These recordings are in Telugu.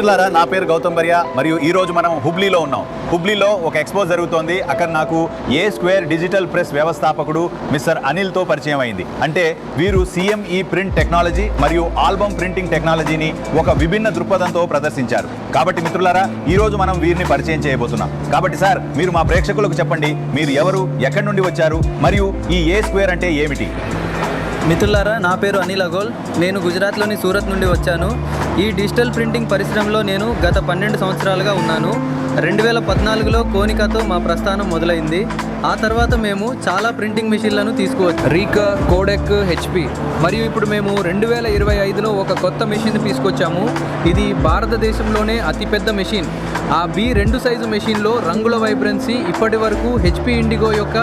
మిత్రులారా, నా పేరు గౌతమ్ బరియా మరియు ఈ రోజు మనం హుబ్లీలో ఉన్నాం. హుబ్లీలో ఒక ఎక్స్పో జరుగుతోంది. అక్కడ నాకు ఏ స్క్వేర్ డిజిటల్ ప్రెస్ వ్యవస్థాపకుడు మిస్టర్ అనిల్తో పరిచయం అయింది. అంటే వీరు CME ప్రింట్ టెక్నాలజీ మరియు ఆల్బమ్ ప్రింటింగ్ టెక్నాలజీని ఒక విభిన్న దృక్పథంతో ప్రదర్శించారు. కాబట్టి మిత్రులారా, ఈ రోజు మనం వీరిని పరిచయం చేయబోతున్నాం. కాబట్టి సార్, మీరు మా ప్రేక్షకులకు చెప్పండి, మీరు ఎవరు, ఎక్కడి నుండి వచ్చారు, మరియు ఈ ఏ స్క్వేర్ అంటే ఏమిటి? మిత్రులారా, నా పేరు అనిల్ అగోల్. నేను గుజరాత్లోని సూరత్ నుండి వచ్చాను. ఈ డిజిటల్ ప్రింటింగ్ పరిశ్రమలో నేను గత 12 సంవత్సరాలుగా ఉన్నాను. 2014లో కోనికాతో మా ప్రస్థానం మొదలైంది. ఆ తర్వాత మేము చాలా ప్రింటింగ్ మెషిన్లను తీసుకువచ్చాము. రీకా, codec, HP. మరియు ఇప్పుడు మేము 2025లో ఒక కొత్త మెషిన్ తీసుకొచ్చాము. ఇది భారతదేశంలోనే అతిపెద్ద మెషిన్. ఆ B2 సైజు మెషిన్లో రంగుల వైబ్రెన్సీ ఇప్పటి వరకు HP ఇండిగో యొక్క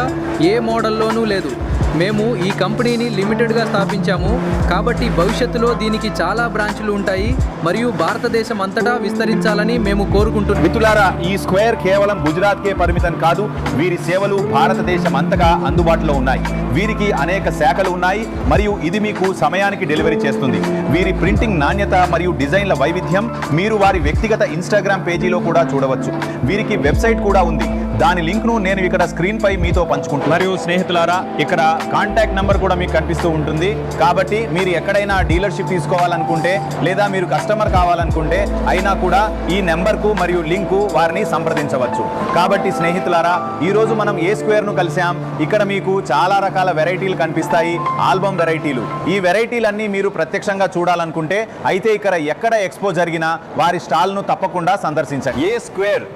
ఏ మోడల్లోనూ లేదు. మేము ఈ కంపెనీని లిమిటెడ్గా స్థాపించాము. కాబట్టి భవిష్యత్తులో దీనికి చాలా బ్రాంచ్లు ఉంటాయి మరియు భారతదేశం అంతటా విస్తరించాలని మేము కోరుకుంటున్నాం. మిత్రులారా, ఈ స్క్వేర్ కేవలం గుజరాత్కే పరిమితం కాదు. వీరి సేవలు భారతదేశం అంతటా అందుబాటులో ఉన్నాయి. వీరికి అనేక శాఖలు ఉన్నాయి మరియు ఇది మీకు సమయానికి డెలివరీ చేస్తుంది. వీరి ప్రింటింగ్ నాణ్యత మరియు డిజైన్ల వైవిధ్యం మీరు వారి వ్యక్తిగత ఇన్స్టాగ్రామ్ పేజీలో కూడా చూడవచ్చు. వీరికి వెబ్సైట్ కూడా ఉంది. దాని లింక్ను నేను ఇక్కడ స్క్రీన్ పై మీతో పంచుకుంటున్నాను. మరియు స్నేహితులారా, ఇక్కడ కాంటాక్ట్ నెంబర్ కూడా మీకు కనిపిస్తూ ఉంటుంది. కాబట్టి మీరు ఎక్కడైనా డీలర్షిప్ తీసుకోవాలనుకుంటే లేదా మీరు కస్టమర్ కావాలనుకుంటే అయినా కూడా ఈ నెంబర్కు మరియు లింకు వారిని సంప్రదించవచ్చు. కాబట్టి స్నేహితులారా, ఈరోజు మనం ఏ స్క్వేర్ను కలిసాం. ఇక్కడ మీకు చాలా రకాల వెరైటీలు కనిపిస్తాయి, ఆల్బమ్ వెరైటీలు. ఈ వెరైటీలన్నీ మీరు ప్రత్యక్షంగా చూడాలనుకుంటే అయితే ఇక్కడ ఎక్కడ ఎక్స్పో జరిగినా వారి స్టాల్ను తప్పకుండా సందర్శించండి. ఏ స్క్వేర్